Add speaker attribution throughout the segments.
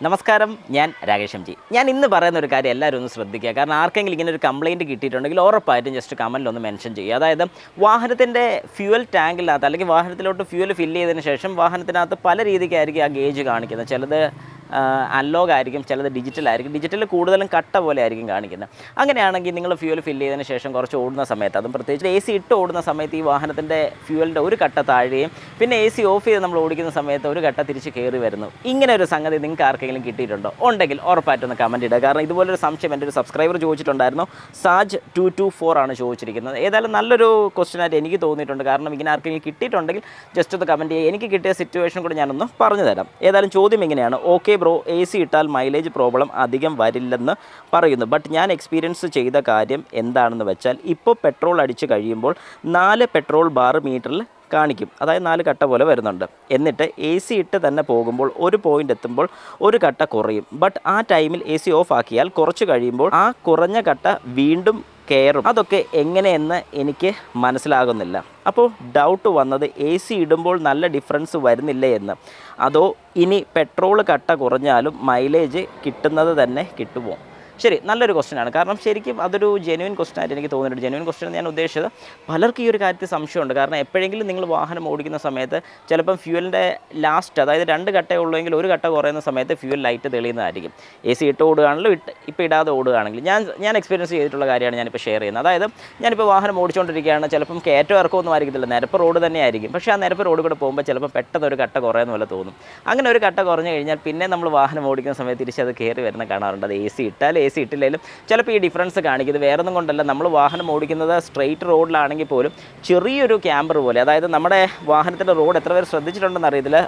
Speaker 1: നമസ്കാരം, ഞാൻ Rakesh M G. ഞാൻ ഇന്ന് പറയുന്ന ഒരു കാര്യം എല്ലാവരും ഒന്ന് ശ്രദ്ധിക്കുക. കാരണം ആർക്കെങ്കിലും ഇങ്ങനെ ഒരു കംപ്ലയിൻറ്റ് കിട്ടിയിട്ടുണ്ടെങ്കിൽ ഉറപ്പായിട്ടും ജസ്റ്റ് കമൻറ്റിലൊന്ന് മെൻഷൻ ചെയ്യുക. അതായത് വാഹനത്തിൻ്റെ ഫ്യൂവൽ ടാങ്കിനകത്ത് അല്ലെങ്കിൽ വാഹനത്തിലോട്ട് ഫ്യൂവൽ ഫില്ല് ചെയ്തതിന് ശേഷം വാഹനത്തിനകത്ത് പല രീതിക്കായിരിക്കും ആ ഗേജ് കാണിക്കുന്നത്. ചിലത് അനലോഗ് ആയിരിക്കും, ചിലത് ഡിജിറ്റലായിരിക്കും. ഡിജിറ്റൽ കൂടുതലും കട്ട പോലെ ആയിരിക്കും കാണിക്കുന്നത്. അങ്ങനെയാണെങ്കിൽ നിങ്ങൾ ഫ്യൂവൽ ഫില്ല് ചെയ്തതിന് ശേഷം കുറച്ച് ഓടുന്ന സമയത്ത്, അതും പ്രത്യേകിച്ച് AC ഇട്ട് ഓടുന്ന സമയത്ത് ഈ വാഹനത്തിൻ്റെ ഫ്യൂവലിൻ്റെ ഒരു കട്ട താഴുകയും പിന്നെ AC ഓഫ് ചെയ്ത് നമ്മൾ ഓടിക്കുന്ന സമയത്ത് ഒരു കട്ട തിരിച്ച് കയറി വരുന്നു. ഇങ്ങനെ ഒരു സംഗതി നിങ്ങൾക്ക് ആർക്കെങ്കിലും കിട്ടിയിട്ടുണ്ടോ? ഉണ്ടെങ്കിൽ ഉറപ്പായിട്ടൊന്ന് കമൻറ്റ് ഇടുക. കാരണം ഇതുപോലൊരു സംശയം എൻ്റെ ഒരു സബ്സ്ക്രൈബർ ചോദിച്ചിട്ടുണ്ടായിരുന്നു. സാജ് 224 ആണ് ചോദിച്ചിരിക്കുന്നത്. ഏതായാലും നല്ലൊരു ക്വസ്റ്റ്യനായിട്ട് എനിക്ക് തോന്നിയിട്ടുണ്ട്. കാരണം ഇങ്ങനെ ആർക്കെങ്കിലും കിട്ടിയിട്ടുണ്ടെങ്കിൽ ജസ്റ്റ് ഒന്ന് കമൻറ്റ് ചെയ്യുക. എനിക്ക് കിട്ടിയ സിറ്റുവേഷൻ കൂടി ഞാനൊന്ന് പറഞ്ഞു തരാം. ഏതായാലും ചോദ്യം ഇങ്ങനെയാണ്: ഓക്കെ ബ്രോ, AC ഇട്ടാൽ മൈലേജ് പ്രോബ്ലം അധികം വരില്ലെന്ന് പറയുന്നു. ബട്ട് ഞാൻ എക്സ്പീരിയൻസ് ചെയ്ത കാര്യം എന്താണെന്ന് വെച്ചാൽ, ഇപ്പോൾ പെട്രോൾ അടിച്ച് കഴിയുമ്പോൾ 4 പെട്രോൾ ബാർ മീറ്ററിൽ കാണിക്കും. അതായത് 4 കട്ട പോലെ വരുന്നുണ്ട്. എന്നിട്ട് AC ഇട്ട് തന്നെ പോകുമ്പോൾ ഒരു പോയിൻ്റ് എത്തുമ്പോൾ ഒരു കട്ട കുറയും. ബട്ട് ആ ടൈമിൽ AC ഓഫ് ആക്കിയാൽ കുറച്ച് കഴിയുമ്പോൾ ആ കുറഞ്ഞ കട്ട വീണ്ടും കയറും. അതൊക്കെ എങ്ങനെയെന്ന് എനിക്ക് മനസ്സിലാകുന്നില്ല. അപ്പോൾ ഡൗട്ട് വന്നത് AC ഇടുമ്പോൾ നല്ല ഡിഫറൻസ് വരുന്നില്ലേ എന്ന്. അതോ ഇനി പെട്രോൾ കട്ട കുറഞ്ഞാലും മൈലേജ് കിട്ടുന്നത് തന്നെ കിട്ടുമോ? ശരി, നല്ലൊരു ക്വസ്റ്റ്യനാണ്. കാരണം ശരിക്കും അതൊരു ജെന്യുവൻ ക്വസ്റ്റ്യനായിട്ട് എനിക്ക് തോന്നിയിട്ടുണ്ട്. ജെന്യുവൻ ക്വസ്റ്റ്യൻ ഞാൻ ഉദ്ദേശിച്ചത്, പലർക്കും ഈ ഒരു കാര്യത്തിൽ സംശയമുണ്ട്. കാരണം എപ്പോഴെങ്കിലും നിങ്ങൾ വാഹനം ഓടിക്കുന്ന സമയത്ത് ചിലപ്പം ഫ്യൂവലിൻ്റെ ലാസ്റ്റ്, അതായത് 2 കട്ടയേ ഉള്ളൂവെങ്കിൽ ഒരു കട്ട കുറയുന്ന സമയത്ത് ഫ്യൂവൽ ലൈറ്റ് തെളിയുന്നതായിരിക്കും. AC ഇട്ട് ഓടുകയാണല്ലോ, ഇപ്പോൾ ഇടാതെ ഓടുകയാണെങ്കിൽ. ഞാൻ എക്സ്പീരിയൻസ് ചെയ്തിട്ടുള്ള കാര്യമാണ് ഞാനിപ്പോൾ ഷെയർ ചെയ്യുന്നത്. അതായത് ഞാനിപ്പോൾ വാഹനം ഓടിച്ചുകൊണ്ടിരിക്കുകയാണ്. ചിലപ്പം കയറ്റം ഇറക്കമൊന്നും ആയിരിക്കത്തില്ല, നിരപ്പ് റോഡ് തന്നെയായിരിക്കും. പക്ഷേ ആ നിരപ്പ് റോഡ് കൂടെ പോകുമ്പോൾ ചിലപ്പോൾ പെട്ടെന്ന് ഒരു കട്ട കുറയുന്ന പോലെ തോന്നും. അങ്ങനെ ഒരു കട്ട കുറഞ്ഞു കഴിഞ്ഞാൽ പിന്നെ നമ്മൾ വാഹനം ഓടിക്കുന്ന സമയത്ത് തിരിച്ചത് കയറി വരുന്ന കാണാറുണ്ട്. അത് AC ഇട്ടാൽ AC ഇട്ടില്ലെങ്കിലും ചിലപ്പോൾ ഈ ഡിഫറൻസ് കാണിക്കുന്നത് വേറൊന്നും കൊണ്ടല്ല. നമ്മൾ വാഹനം ഓടിക്കുന്നത് സ്ട്രെയിറ്റ് റോഡിലാണെങ്കിൽ പോലും ചെറിയൊരു ക്യാമ്പർ പോലെ, അതായത് നമ്മുടെ വാഹനത്തിൻ്റെ റോഡ് എത്ര പേര് ശ്രദ്ധിച്ചിട്ടുണ്ടെന്ന് അറിയത്തില്ല,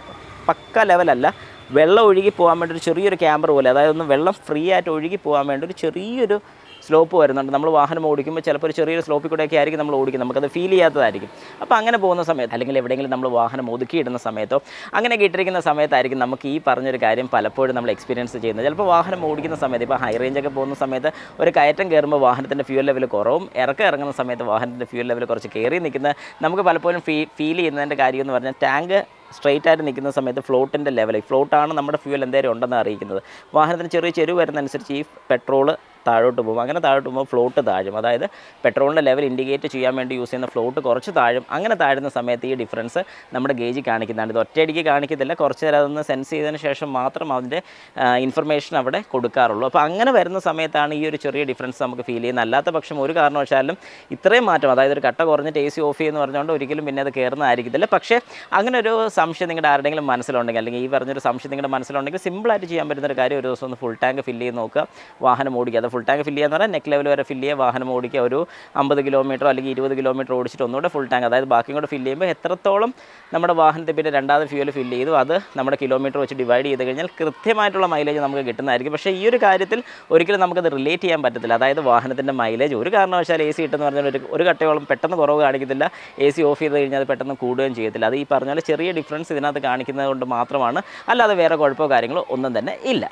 Speaker 1: പക്ക ലെവലല്ല, വെള്ളം ഒഴുകി പോകാൻ വേണ്ടി ഒരു ചെറിയൊരു ക്യാമ്പർ പോലെ, അതായത് ഒന്ന് വെള്ളം ഫ്രീ ആയിട്ട് ഒഴുകി പോകാൻ വേണ്ടി ഒരു ചെറിയൊരു സ്ലോപ്പ് വരുന്നുണ്ട്. നമ്മൾ വാഹനം ഓടിക്കുമ്പോൾ ചിലപ്പോൾ ഒരു ചെറിയൊരു സ്ലോപ്പിൽ കൂടെയൊക്കെ ആയിരിക്കും നമ്മൾ ഓടിക്കുന്നത്, നമുക്കത് ഫീൽ ചെയ്യാത്തതായിരിക്കും. അപ്പോൾ അങ്ങനെ പോകുന്ന സമയത്ത്, അല്ലെങ്കിൽ എവിടെയെങ്കിലും നമ്മൾ വാഹനം ഒതുക്കിയിടുന്ന സമയത്തോ അങ്ങനെ ഇട്ടിരിക്കുന്ന സമയത്തായിരിക്കും നമുക്ക് ഈ പറഞ്ഞൊരു കാര്യം പലപ്പോഴും നമ്മൾ എക്സ്പീരിയൻസ് ചെയ്യുന്നത്. ചിലപ്പോൾ വാഹനം ഓടിക്കുന്ന സമയത്ത്, ഇപ്പോൾ ഹൈ റേഞ്ചൊക്കെ പോകുന്ന സമയത്ത് ഒരു കയറ്റം കയറുമ്പോൾ വാഹനത്തിൻ്റെ ഫ്യൂൽ ലെവൽ കുറവും, ഇറങ്ങുന്ന സമയത്ത് വാഹനത്തിൻ്റെ ഫ്യൂൽ ലെവൽ കുറച്ച് കയറി നിൽക്കുന്ന നമുക്ക് പലപ്പോഴും ഫീൽ ചെയ്യുന്നതിൻ്റെ കാര്യം എന്ന് പറഞ്ഞാൽ, ടാങ്ക് സ്ട്രെയിറ്റ് ആയിട്ട് നിൽക്കുന്ന സമയത്ത് ഫ്ലോട്ടിൻ്റെ ലെവൽ, ഫ്ലോട്ടാണ് നമ്മുടെ ഫ്യൂൽ എന്തേലും ഉണ്ടെന്ന് അറിയിക്കുന്നത്. വാഹനത്തിന് ചെറിയ ചെരുവ് വരുന്നതനുസരിച്ച് ഈ പെട്രോൾ താഴോട്ട് പോകും. അങ്ങനെ താഴോട്ട് പോകുമ്പോൾ ഫ്ലോട്ട് താഴും. അതായത് പെട്രോളിൻ്റെ ലെവൽ ഇൻഡിക്കേറ്റ് ചെയ്യാൻ വേണ്ടി യൂസ് ചെയ്യുന്ന ഫ്ലോട്ട് കുറച്ച് താഴും. അങ്ങനെ താഴുന്ന സമയത്ത് ഈ ഡിഫറൻസ് നമ്മുടെ ഗേജ് കാണിക്കുന്നതാണ്. ഇത് ഒറ്റയടിക്ക് കാണിക്കത്തില്ല, കുറച്ച് നേരം അതൊന്ന് സെൻസ് ചെയ്തതിന് ശേഷം മാത്രം അതിൻ്റെ ഇൻഫർമേഷൻ അവിടെ കൊടുക്കാറുള്ളൂ. അപ്പോൾ അങ്ങനെ വരുന്ന സമയത്താണ് ഈ ഒരു ചെറിയ ഡിഫറൻസ് നമുക്ക് ഫീൽ ചെയ്യുന്നത്. അല്ലാത്ത പക്ഷം ഒരു കാരണവശാലും ഇത്രയും മാറ്റം, അതായത് ഒരു കട്ട കുറഞ്ഞിട്ട് AC ഓഫ് ചെയ്യുമെന്ന് പറഞ്ഞുകൊണ്ട് ഒരിക്കലും പിന്നെ അത് കയറുന്നതായിരിക്കത്തില്ല. പക്ഷേ അങ്ങനെ ഒരു സംശയം നിങ്ങളുടെ ആരുടെയെങ്കിലും മനസ്സിലുണ്ടെങ്കിൽ, അല്ലെങ്കിൽ ഈ പറഞ്ഞൊരു സംശയം നിങ്ങളുടെ മനസ്സിലുണ്ടെങ്കിൽ, സിമ്പിളായിട്ട് ചെയ്യാൻ പറ്റുന്നൊരു കാര്യം, ഒരു ദിവസം ഒന്ന് ഫുൾ ടാങ്ക് ഫില്ല് ചെയ്ത് നോക്കുക, വാഹനം ഓടിക്കുക. അത് ഫുൾ ടാങ്ക് ഫില്ല് ചെയ്യാന്ന് പറഞ്ഞാൽ നെക്ക് ലെവൽ വരെ ഫില്ല് ചെയ്യുക, വാഹനം ഓടിക്കുക. ഒരു 50 കിലോമീറ്ററോ അല്ലെങ്കിൽ 20 കിലോമീറ്റർ ഓടിച്ചിട്ട് ഒന്നുകൂടെ ഫുൾ ടാങ്ക്, അതായത് ബാക്കിയും കൂടെ ഫില്ല് ചെയ്യുമ്പോൾ എത്രത്തോളം നമ്മുടെ വാഹനത്തിൽ പിന്നെ രണ്ടാമത് ഫ്യൂവൽ ഫില്ല് ചെയ്തു അത് നമ്മുടെ കിലോമീറ്റർ വെച്ച് ഡിവൈഡ് ചെയ്ത് കഴിഞ്ഞാൽ കൃത്യമായിട്ടുള്ള മൈലേജ് നമുക്ക് കിട്ടുന്നതായിരിക്കും. പക്ഷേ ഈ ഒരു കാര്യത്തിൽ ഒരിക്കലും നമുക്കത് റിലേറ്റ് ചെയ്യാൻ പറ്റത്തില്ല. അതായത് വാഹനത്തിൻ്റെ മൈലേജ് ഒരു കാരണവശാൽ AC ഇട്ടെന്ന് പറഞ്ഞാൽ ഒരു കട്ടയോളം പെട്ടെന്ന് കുറവ് കാണിക്കത്തില്ല, AC ഓഫ് ചെയ്ത് കഴിഞ്ഞാൽ അത് പെട്ടെന്ന് കൂടുകയും ചെയ്യത്തില്ല. അത് ഈ പറഞ്ഞാൽ ചെറിയ ഡിഫറൻസ് ഇതിനകത്ത് കാണിക്കുന്നത് കൊണ്ട് മാത്രമാണ്, അല്ലാതെ വേറെ കുഴപ്പമോ കാര്യങ്ങളോ ഒന്നും തന്നെ ഇല്ല.